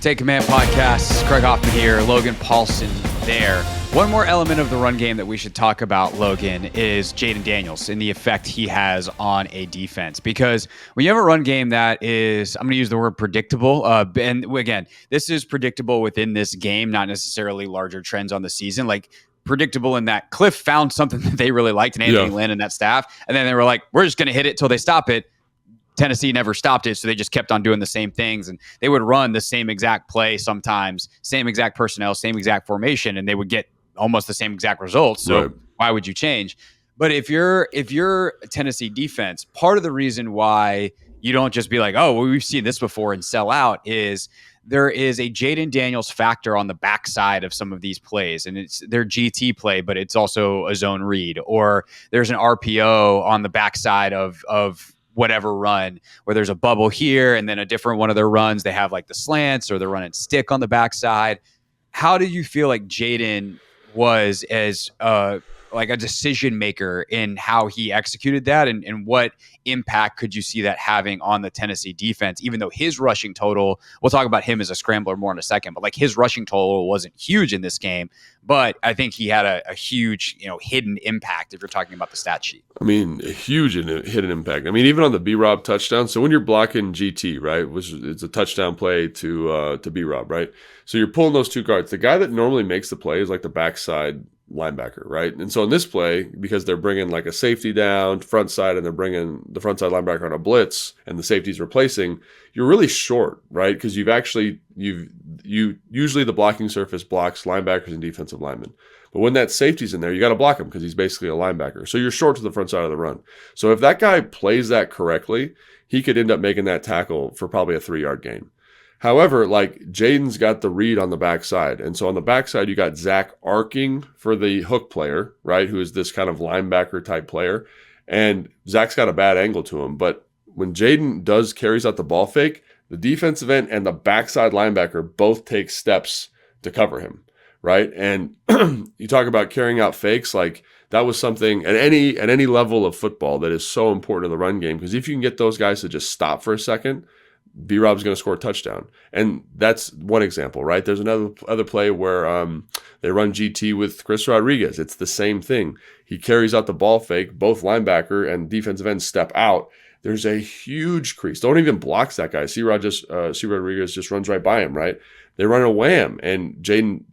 Take Command Podcast. Craig Hoffman here. Logan Paulson there. One more element of the run game that we should talk about, Logan, is Jayden Daniels and the effect he has on a defense. Because when you have a run game that is, I'm going to use the word predictable. And again, this is predictable within this game, not necessarily larger trends on the season. Like predictable in that Cliff found something that they really liked in Anthony Lynn and that staff. And then they were like, we're just going to hit it till they stop it. Tennessee never stopped it, so they just kept on doing the same things, and they would run the same exact play sometimes, same exact personnel, same exact formation, and they would get almost the same exact results. So why would you change? But if you're a Tennessee defense, part of the reason why you don't just be like, oh, well, we've seen this before and sell out is there is a Jayden Daniels factor on the backside of some of these plays, and it's their GT play, but it's also a zone read, or there's an RPO on the backside of whatever run where there's a bubble here and then a different one of their runs. They have like the slants or they're running stick on the backside. How do you feel like Jayden was as like a decision maker in how he executed that, and what impact could you see that having on the Tennessee defense, even though his rushing total, we'll talk about him as a scrambler more in a second, but like his rushing total wasn't huge in this game, but I think he had a huge, hidden impact if you're talking about the stat sheet. I mean, a huge hidden impact. I mean, even on the B-Rob touchdown. So when you're blocking GT, right, which it's a touchdown play to B-Rob, right? So you're pulling those two guards. The guy that normally makes the play is like the backside linebacker, right? And so in this play, because they're bringing like a safety down front side and they're bringing the front side linebacker on a blitz and the safety's replacing, you're really short, right? Because you usually the blocking surface blocks linebackers and defensive linemen. But when that safety's in there, you got to block him because he's basically a linebacker. So you're short to the front side of the run. So if that guy plays that correctly, he could end up making that tackle for probably a 3-yard gain. However, like Jayden's got the read on the backside. And so on the backside, you got Zach arcing for the hook player, right? Who is this kind of linebacker type player. And Zach's got a bad angle to him. But when Jayden carries out the ball fake, the defensive end and the backside linebacker both take steps to cover him, right? And you talk about carrying out fakes, like that was something at any level of football that is so important in the run game. Because if you can get those guys to just stop for a second, B-Rob's going to score a touchdown. And that's one example, right? There's other play where they run GT with Chris Rodriguez. It's the same thing. He carries out the ball fake. Both linebacker and defensive end step out. There's a huge crease. Don't even blocks that guy. C. Rodriguez just runs right by him, right? They run a wham, and Jayden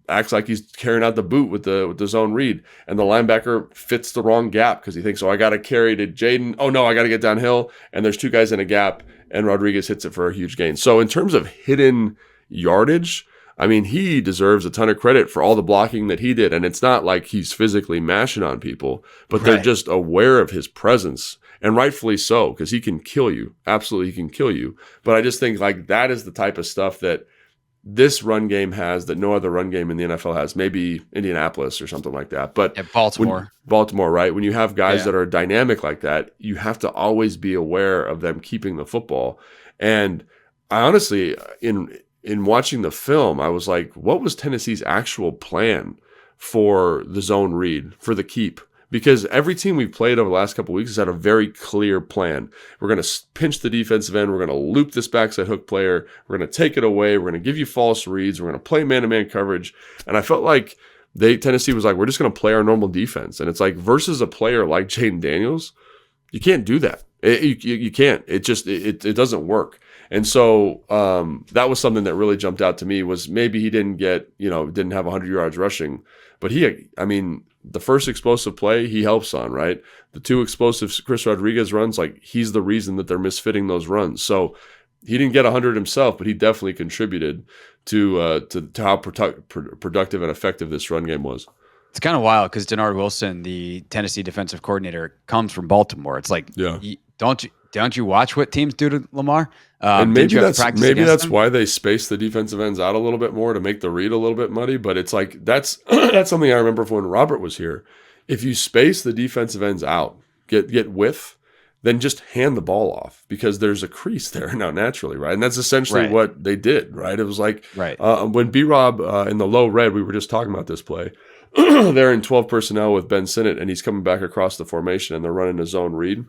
acts like he's carrying out the boot with the zone read, and the linebacker fits the wrong gap because he thinks, I got to carry to Jayden. Oh, no, I got to get downhill, and there's two guys in a gap, and Rodriguez hits it for a huge gain. So in terms of hidden yardage, I mean, he deserves a ton of credit for all the blocking that he did, and it's not like he's physically mashing on people, but they're just aware of his presence, and rightfully so, because he can kill you. Absolutely, he can kill you. But I just think like that is the type of stuff that this run game has that no other run game in the NFL has. Maybe Indianapolis or something like that. But Baltimore, right? When you have guys that are dynamic like that, you have to always be aware of them keeping the football. And I honestly, in watching the film, I was like, what was Tennessee's actual plan for the zone read, for the keep? Because every team we've played over the last couple of weeks has had a very clear plan. We're going to pinch the defensive end. We're going to loop this backside hook player. We're going to take it away. We're going to give you false reads. We're going to play man-to-man coverage. And I felt like Tennessee was like, we're just going to play our normal defense. And it's like versus a player like Jayden Daniels, you can't do that. You can't. It just it doesn't work. And so that was something that really jumped out to me was maybe he didn't have 100 yards rushing, but the first explosive play he helps on, right? The two explosive Chris Rodriguez runs, like he's the reason that they're misfitting those runs. So he didn't get 100 himself, but he definitely contributed to how productive and effective this run game was. It's kind of wild because Denard Wilson, the Tennessee defensive coordinator, comes from Baltimore. It's like, don't you watch what teams do to Lamar? And maybe that's why they space the defensive ends out a little bit more to make the read a little bit muddy. But it's like that's something I remember from when Robert was here. If you space the defensive ends out, get width, then just hand the ball off because there's a crease there now naturally, right? And that's essentially what they did, right? It was like when B-Rob in the low red, we were just talking about this play. They're in 12 personnel with Ben Sinnott, and he's coming back across the formation, and they're running a zone read.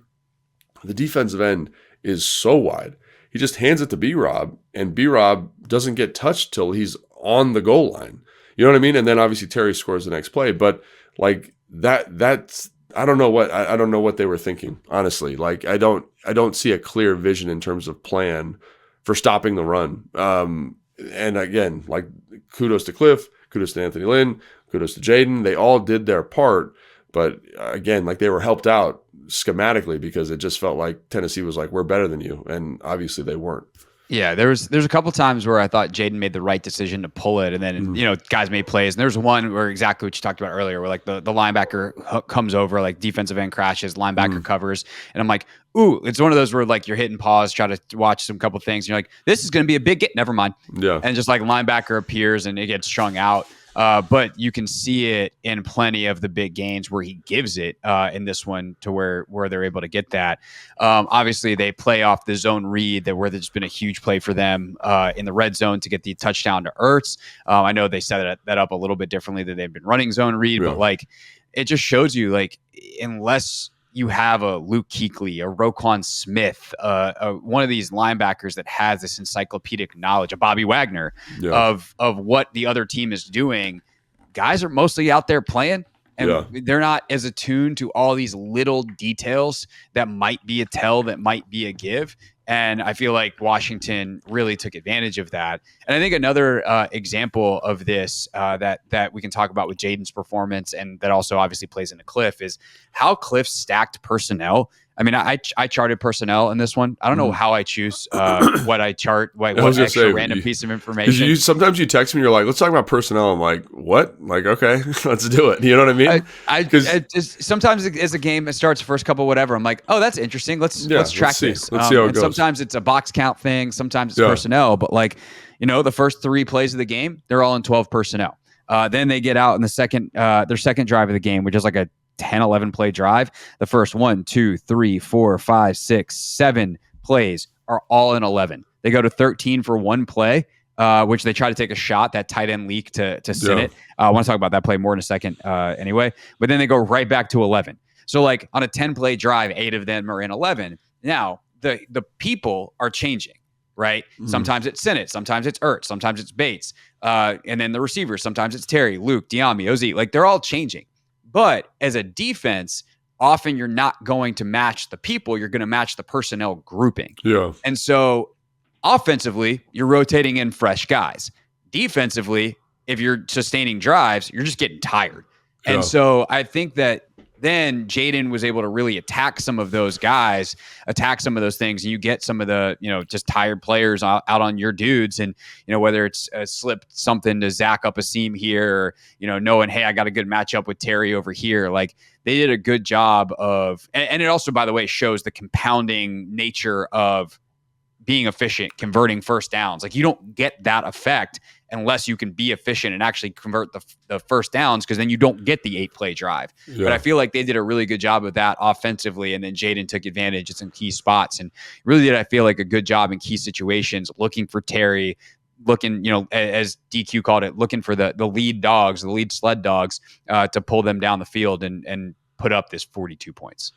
The defensive end is so wide. he just hands it to B-Rob, and B-Rob doesn't get touched till he's on the goal line. You know what I mean? And then obviously Terry scores the next play. But like that's I don't know what they were thinking, honestly. Like I don't see a clear vision in terms of plan for stopping the run. And again, like kudos to Cliff, kudos to Anthony Lynn, kudos to Jayden. They all did their part, but again, like they were helped out schematically because it just felt like Tennessee was like, we're better than you. And obviously they weren't. Yeah, there's a couple times where I thought Jayden made the right decision to pull it, and then guys made plays. And there's one where exactly what you talked about earlier, where like the linebacker comes over, like defensive end crashes, linebacker covers, and I'm like, ooh, it's one of those where like you're hitting pause, try to watch some couple things, and you're like, this is going to be a big get. Never mind. Yeah, and just like linebacker appears and it gets strung out. But you can see it in plenty of the big games where he gives it in this one to where they're able to get that. Obviously, they play off the zone read where there's been a huge play for them in the red zone to get the touchdown to Ertz. I know they set that up a little bit differently than they've been running zone read, but like it just shows you like unless you have a Luke Kuechly, a Roquan Smith, one of these linebackers that has this encyclopedic knowledge, a Bobby Wagner, of what the other team is doing. Guys are mostly out there playing, and they're not as attuned to all these little details that might be a tell, that might be a give. And I feel like Washington really took advantage of that. And I think another example of this that we can talk about with Jayden's performance, and that also obviously plays into Cliff, is how Cliff stacked personnel. I mean, I charted personnel in this one. I don't know how I choose what I chart, what extra random piece of information. Sometimes you text me, you're like, let's talk about personnel. I'm like, what? Like, okay, let's do it. You know what I mean? Sometimes as a game, it starts first couple, whatever. I'm like, oh, that's interesting. Let's track this. Let's see how it goes. Sometimes it's a box count thing. Sometimes it's personnel. But like, the first 3 plays of the game, they're all in 12 personnel. Then they get out in their second drive of the game, which is like a 10, 11 play drive. The first 1, 2, 3, 4, 5, 6, 7 plays are all in 11. They go to 13 for 1 play, which they try to take a shot, that tight end leak to Sinnott. I want to talk about that play more in a second anyway. But then they go right back to 11. So like on a 10 play drive, 8 of them are in 11. Now the people are changing, right? Sometimes it's Sinnott, sometimes it's Ertz, sometimes it's Bates. And then the receivers, sometimes it's Terry, Luke, Diami, Oz. Like they're all changing. But as a defense, often you're not going to match the people. You're going to match the personnel grouping. Yeah. And so offensively, you're rotating in fresh guys. Defensively, if you're sustaining drives, you're just getting tired. Yeah. And so I think that then Jayden was able to really attack some of those guys, attack some of those things, and you get some of the, just tired players out on your dudes. And, whether it's slipped something to Zach up a seam here, or, knowing, hey, I got a good matchup with Terry over here. Like they did a good job of, and it also, by the way, shows the compounding nature of being efficient, converting first downs. Like you don't get that effect unless you can be efficient and actually convert the first downs, because then you don't get the 8-play drive. Yeah. But I feel like they did a really good job of that offensively, and then Jayden took advantage at some key spots and really did, I feel like, a good job in key situations, looking for Terry, looking, as DQ called it, looking for the lead dogs, the lead sled dogs to pull them down the field and put up this 42 points.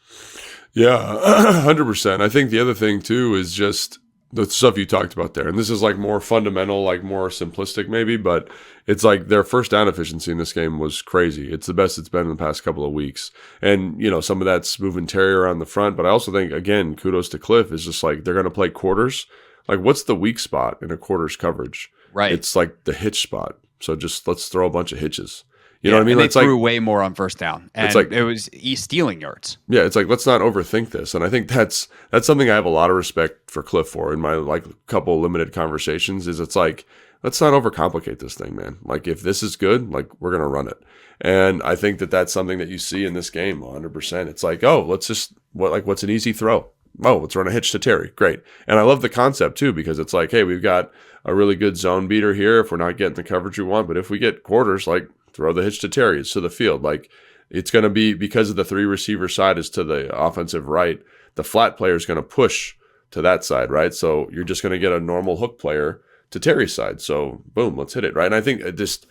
Yeah, 100%. I think the other thing too is just the stuff you talked about there. And this is like more fundamental, like more simplistic maybe, but it's like their first down efficiency in this game was crazy. It's the best it's been in the past couple of weeks. And, some of that's moving Terry around the front. But I also think, again, kudos to Cliff, is just like they're going to play quarters. Like what's the weak spot in a quarters coverage? Right. It's like the hitch spot. So just let's throw a bunch of hitches. You know what I mean? They threw way more on first down, and it's like, it was stealing yards. Yeah, it's like, let's not overthink this. And I think that's something I have a lot of respect for Cliff for in my couple limited conversations, is it's like, let's not overcomplicate this thing, man. Like if this is good, like we're going to run it. And I think that's something that you see in this game 100%. It's like, oh, let's just, what's an easy throw? Oh, let's run a hitch to Terry. Great. And I love the concept too, because it's like, hey, we've got a really good zone beater here if we're not getting the coverage we want. But if we get quarters, like, throw the hitch to Terry. It's to the field. Like it's going to be, because of the 3 receiver side is to the offensive right, the flat player is going to push to that side, right? So you're just going to get a normal hook player to Terry's side. So boom, let's hit it, right? And I think just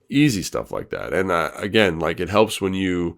easy stuff like that. And again, like it helps when you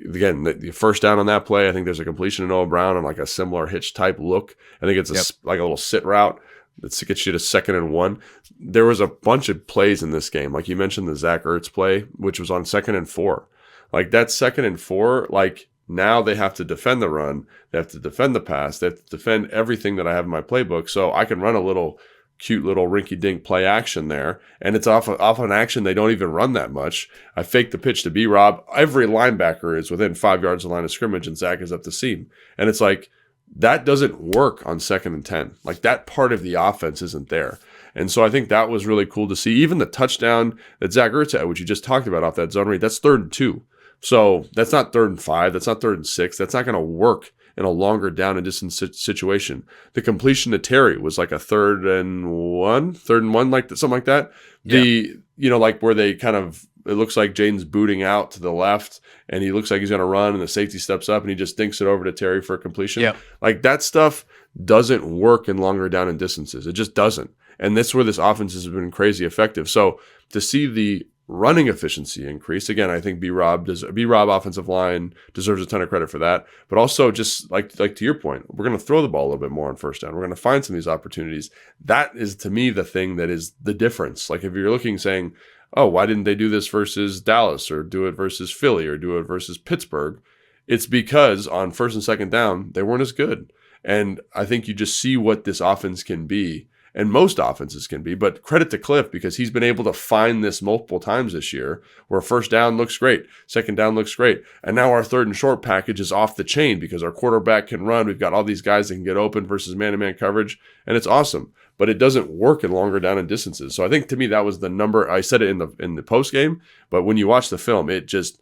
again, the first down on that play, I think there's a completion to Noah Brown on like a similar hitch type look. I think it's like a little sit route that gets you to 2nd and 1. There was a bunch of plays in this game. Like you mentioned the Zach Ertz play, which was on 2nd and 4. Like that 2nd and 4, like now they have to defend the run. They have to defend the pass. They have to defend everything that I have in my playbook. So I can run a little cute little rinky-dink play action there, and it's off an action they don't even run that much. I fake the pitch to B-Rob. Every linebacker is within 5 yards of the line of scrimmage, and Zach is up the seam. And it's like, that doesn't work on 2nd and 10. Like that part of the offense isn't there. And so I think that was really cool to see. Even the touchdown that Zach Ertz had, which you just talked about off that zone read, that's 3rd and 2. So that's not 3rd and 5. That's not 3rd and 6. That's not going to work in a longer down and distance situation. The completion to Terry was like a 3rd and 1, like something like that. Yeah. Like where they kind of, it looks like Jayden's booting out to the left and he looks like he's going to run and the safety steps up and he just dinks it over to Terry for a completion. Yeah. Like that stuff doesn't work in longer down and distances. It just doesn't. And that's where this offense has been crazy effective. So to see the running efficiency increase, again, I think B-Rob offensive line deserves a ton of credit for that. But also just like to your point, we're going to throw the ball a little bit more on first down. We're going to find some of these opportunities. That is to me the thing that is the difference. Like if you're looking saying, oh, why didn't they do this versus Dallas or do it versus Philly or do it versus Pittsburgh? It's because on 1st and 2nd down, they weren't as good. And I think you just see what this offense can be. And most offenses can be, but credit to Cliff because he's been able to find this multiple times this year where 1st down looks great, 2nd down looks great. And now our 3rd and short package is off the chain because our quarterback can run. We've got all these guys that can get open versus man-to-man coverage, and it's awesome. But it doesn't work in longer down and distances. So I think to me that was the number. I said it in the post game, but when you watch the film, it just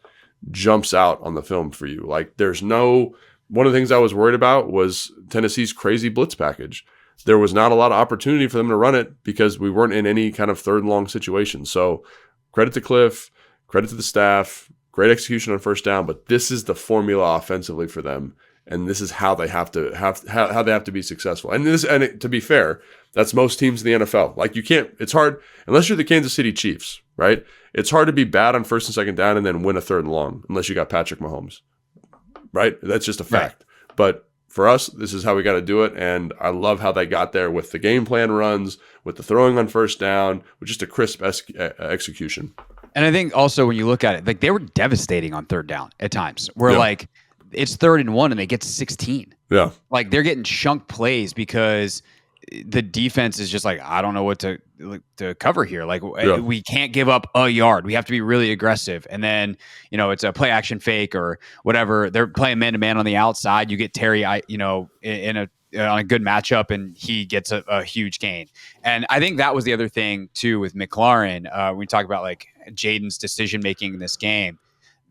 jumps out on the film for you. Like one of the things I was worried about was Tennessee's crazy blitz package. There was not a lot of opportunity for them to run it because we weren't in any kind of 3rd and long situation. So credit to Cliff, credit to the staff, great execution on 1st down, but this is the formula offensively for them. And this is how they have to be successful. And to be fair, that's most teams in the NFL. Like it's hard, unless you're the Kansas City Chiefs, right? It's hard to be bad on 1st and 2nd down and then win a 3rd and long, unless you got Patrick Mahomes, right? That's just a fact. Right. But for us, this is how we got to do it, and I love how they got there with the game plan runs, with the throwing on 1st down, with just a crisp execution. And I think also when you look at it, like they were devastating on 3rd down at times. Where like it's 3rd and 1 and they get to 16. Yeah, like they're getting chunk plays because the defense is just like, I don't know what to cover here. Like we can't give up a yard. We have to be really aggressive. And then, it's a play action fake or whatever. They're playing man to man on the outside. You get Terry, on a good matchup and he gets a huge gain. And I think that was the other thing too with McLaurin. When we talk about like Jayden's decision making in this game,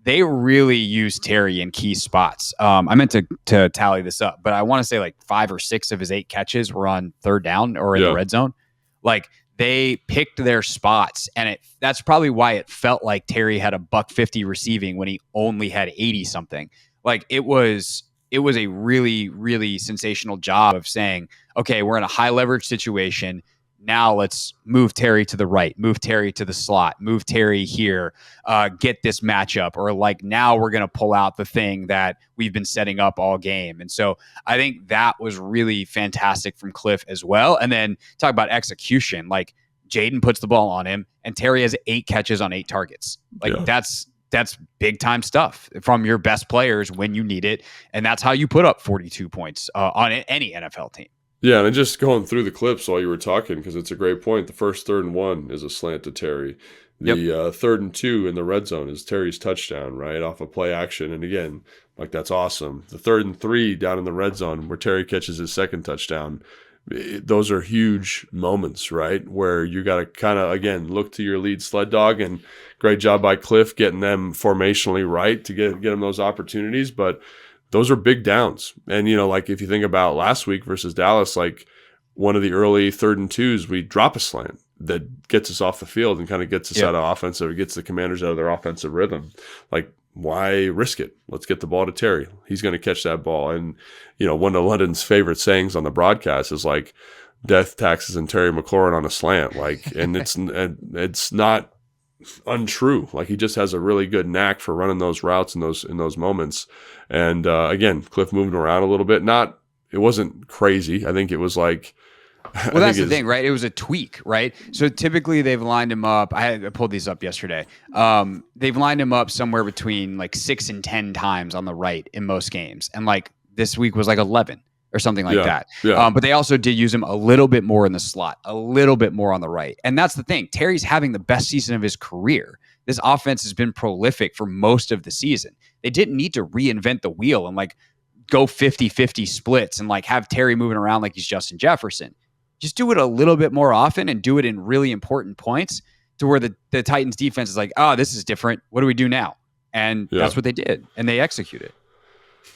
they really used Terry in key spots. I meant to tally this up, but I want to say like 5 or 6 of his 8 catches were on 3rd down or in the red zone. Like they picked their spots, and that's probably why it felt like Terry had $150 receiving when he only had 80 something. Like it was a really, really sensational job of saying, okay, we're in a high leverage situation. Now let's move Terry to the right, move Terry to the slot, move Terry here, get this matchup. Or like now we're going to pull out the thing that we've been setting up all game. And so I think that was really fantastic from Cliff as well. And then talk about execution. Like Jayden puts the ball on him and Terry has 8 catches on 8 targets. Like that's big time stuff from your best players when you need it. And that's how you put up 42 points on any NFL team. Yeah, and just going through the clips while you were talking, because it's a great point. The first 3rd and 1 is a slant to Terry. The 3rd and 2 in the red zone is Terry's touchdown, right, off of play action. And again, like that's awesome. The 3rd and 3 down in the red zone where Terry catches his 2nd touchdown. Those are huge moments, right, where you got to kind of, again, look to your lead sled dog. And great job by Cliff getting them formationally right to get them those opportunities. But those are big downs. And, like if you think about last week versus Dallas, like one of the early 3rd and 2s, we drop a slant that gets us off the field and kind of gets us out of offensive, it gets the Commanders out of their offensive rhythm. Like, why risk it? Let's get the ball to Terry. He's going to catch that ball. And, one of London's favorite sayings on the broadcast is like, death, taxes, and Terry McLaurin on a slant. Like, and it's not untrue. Like he just has a really good knack for running those routes in those moments. And again, Cliff moved around a little bit. It wasn't crazy. I think it was like. Well, that's the thing, right? It was a tweak, right? So typically they've lined him up. I pulled these up yesterday. They've lined him up somewhere between like 6 and 10 times on the right in most games, and like this week was like 11 or something like that. Yeah. But they also did use him a little bit more in the slot, a little bit more on the right, and that's the thing. Terry's having the best season of his career. This offense has been prolific for most of the season. They didn't need to reinvent the wheel and like go 50-50 splits and like have Terry moving around like he's Justin Jefferson. Just do it a little bit more often and do it in really important points to where the Titans defense is like, oh, this is different. What do we do now? And that's what they did. And they executed.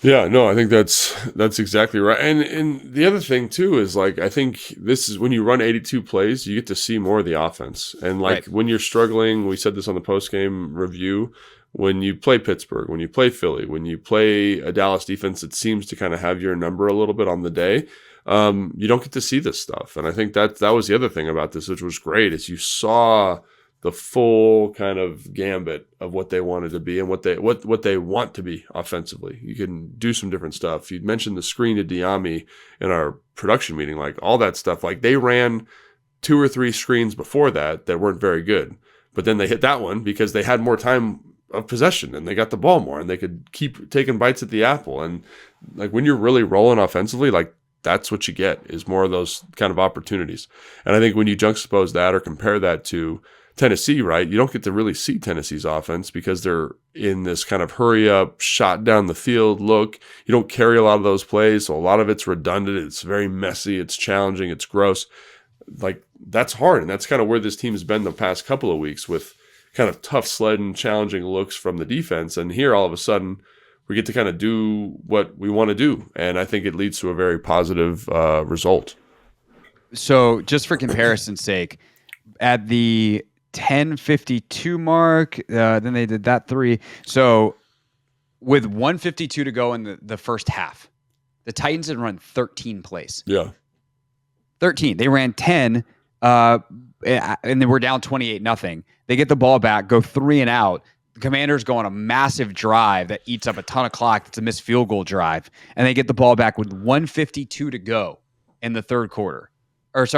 Yeah, no, I think that's exactly right. And the other thing too is like, I think this is when you run 82 plays, you get to see more of the offense. And like when you're struggling, we said this on the post-game review, when you play Pittsburgh, when you play Philly, when you play a Dallas defense that seems to kind of have your number a little bit on the day, you don't get to see this stuff. And I think that was the other thing about this, which was great, is you saw the full kind of gambit of what they wanted to be and what they want to be offensively. You can do some different stuff. You mentioned the screen to Diami in our production meeting, like all that stuff. Like they ran 2 or 3 screens before that weren't very good, but then they hit that one because they had more time of possession and they got the ball more and they could keep taking bites at the apple. And like when you're really rolling offensively, like that's what you get, is more of those kind of opportunities. And I think when you juxtapose that or compare that to Tennessee, right, you don't get to really see Tennessee's offense because they're in this kind of hurry up, shot down the field look. You don't carry a lot of those plays, so a lot of it's redundant. It's very messy. It's challenging. It's gross. Like that's hard, and that's kind of where this team's been the past couple of weeks with kind of tough sledding, challenging looks from the defense. And here, all of a sudden, we get to kind of do what we want to do. And I think it leads to a very positive result. So just for comparison's sake, at the 10:52 mark, then they did that 3. So with 1:52 to go in the first half, the Titans had run 13 plays. Yeah. 13. They ran 10, and they were down 28-0. They get the ball back, go 3 and out. The Commanders go on a massive drive that eats up a ton of clock. It's a missed field goal drive. And they get the ball back with 1:52 to go in the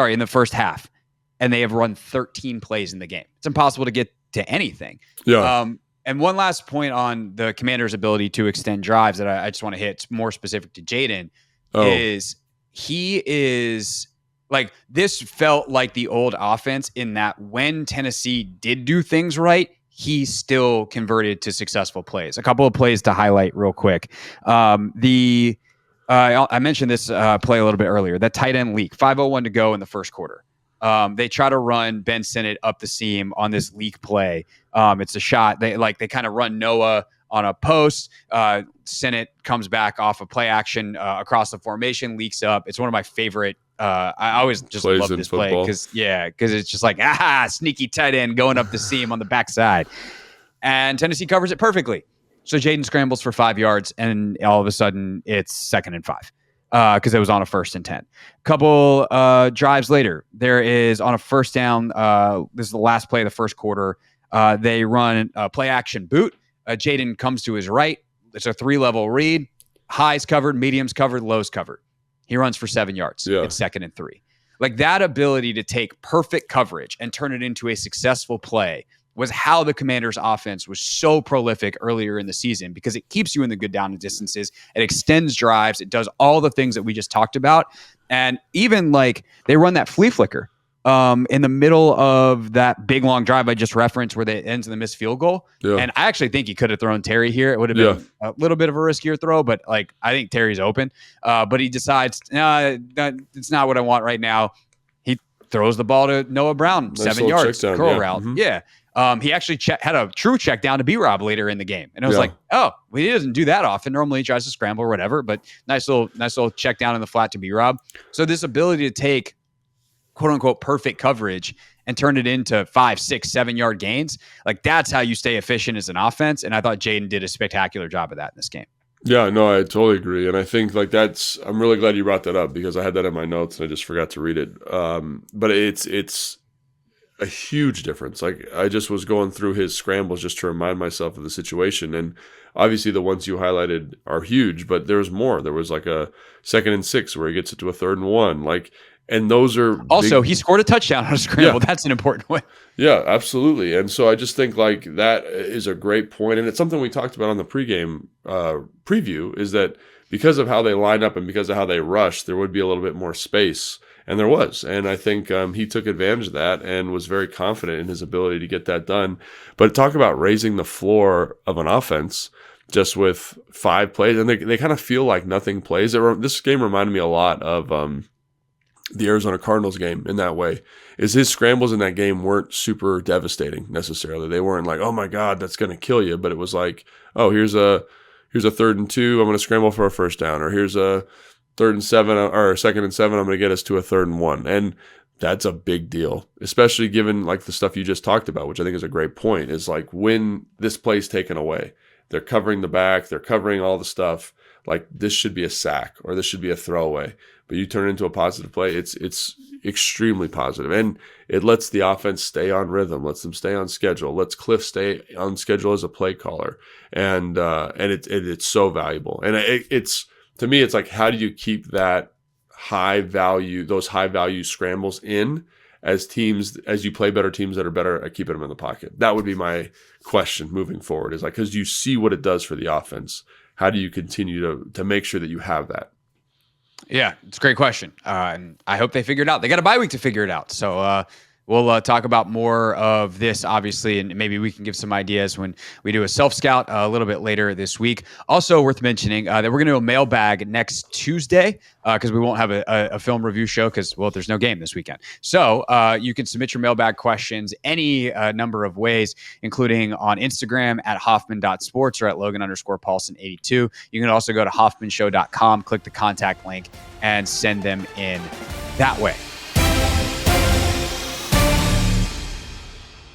in the first half. And they have run 13 plays in the game. It's impossible to get to anything. Yeah. And one last point on the Commanders' ability to extend drives that I just want to hit, more specific to Jayden, is he is like, this felt like the old offense in that when Tennessee did do things right, he still converted to successful plays. A couple of plays to highlight real quick. I mentioned this play a little bit earlier, that tight end leak, 5:01 to go in the first quarter. They try to run Ben Sinnott up the seam on this leak play. It's a shot. They kind of run Noah on a post. Sinnott comes back off of play action across the formation, leaks up. It's one of my favorite. I always just love this play because it's just like, sneaky tight end going up the seam on the backside. And Tennessee covers it perfectly. So Jayden scrambles for 5 yards, and all of a sudden it's 2nd and 5. Because it was on a 1st and 10. Couple drives later, there is on a first down. This is the last play of the first quarter. They run a play action boot. Jayden comes to his right. It's a 3-level read. Highs covered, mediums covered, lows covered. He runs for 7 yards. Yeah. It's 2nd and 3. Like that ability to take perfect coverage and turn it into a successful play was how the Commanders' offense was so prolific earlier in the season, because it keeps you in the good down and distances. It extends drives. It does all the things that we just talked about. And even like they run that flea flicker in the middle of that big long drive I just referenced where it ends in the missed field goal. Yeah. And I actually think he could have thrown Terry here. It would have been a little bit of a riskier throw, but like I think Terry's open. But he decides, it's not what I want right now. He throws the ball to Noah Brown, nice 7 yards, curl route. Mm-hmm. Yeah. He actually had a true check down to B-Rob later in the game. And I was like, well, he doesn't do that often. Normally he tries to scramble or whatever, but nice little check down in the flat to B-Rob. So this ability to take quote unquote perfect coverage and turn it into 5, 6, 7 yard gains, like that's how you stay efficient as an offense. And I thought Jayden did a spectacular job of that in this game. Yeah, no, I totally agree. And I think like I'm really glad you brought that up because I had that in my notes and I just forgot to read it. But it's a huge difference. Like I just was going through his scrambles just to remind myself of the situation. And obviously the ones you highlighted are huge, but there's more. There was like a 2nd and 6 where he gets it to a 3rd and 1. Like, and those are also, big. he scored a touchdown on a scramble. Yeah. That's an important one. Yeah, absolutely. And so I just think like that is a great point. And it's something we talked about on the pregame preview, is that because of how they line up and because of how they rush, there would be a little bit more space. And there was. And I think he took advantage of that and was very confident in his ability to get that done. But talk about raising the floor of an offense just with 5 plays. And they kind of feel like nothing plays. This game reminded me a lot of the Arizona Cardinals game in that way. Is his scrambles in that game weren't super devastating necessarily. They weren't like, oh my God, that's going to kill you. But it was like, oh, here's a 3rd and 2. I'm going to scramble for a 1st down. Or here's a 3rd and 7 or 2nd and 7. I'm going to get us to a 3rd and 1. And that's a big deal, especially given like the stuff you just talked about, which I think is a great point, is like when this play's taken away, they're covering the back, they're covering all the stuff. Like this should be a sack or this should be a throwaway, but you turn it into a positive play. It's extremely positive, and it lets the offense stay on rhythm, lets them stay on schedule, lets Cliff stay on schedule as a play caller, and it's so valuable. And it's to me, it's like, how do you keep that those high value scrambles in as you play better teams that are better at keeping them in the pocket? That would be my question moving forward, is like, because you see what it does for the offense. How do you continue to make sure that you have that? Yeah, it's a great question. And I hope they figure it out. They got a bye week to figure it out. So we'll talk about more of this, obviously, and maybe we can give some ideas when we do a self-scout a little bit later this week. Also worth mentioning that we're going to do a mailbag next Tuesday because we won't have a film review show because, well, there's no game this weekend. So you can submit your mailbag questions any number of ways, including on Instagram at Hoffman.sports or at Logan_Paulson82. You can also go to HoffmanShow.com, click the contact link, and send them in that way.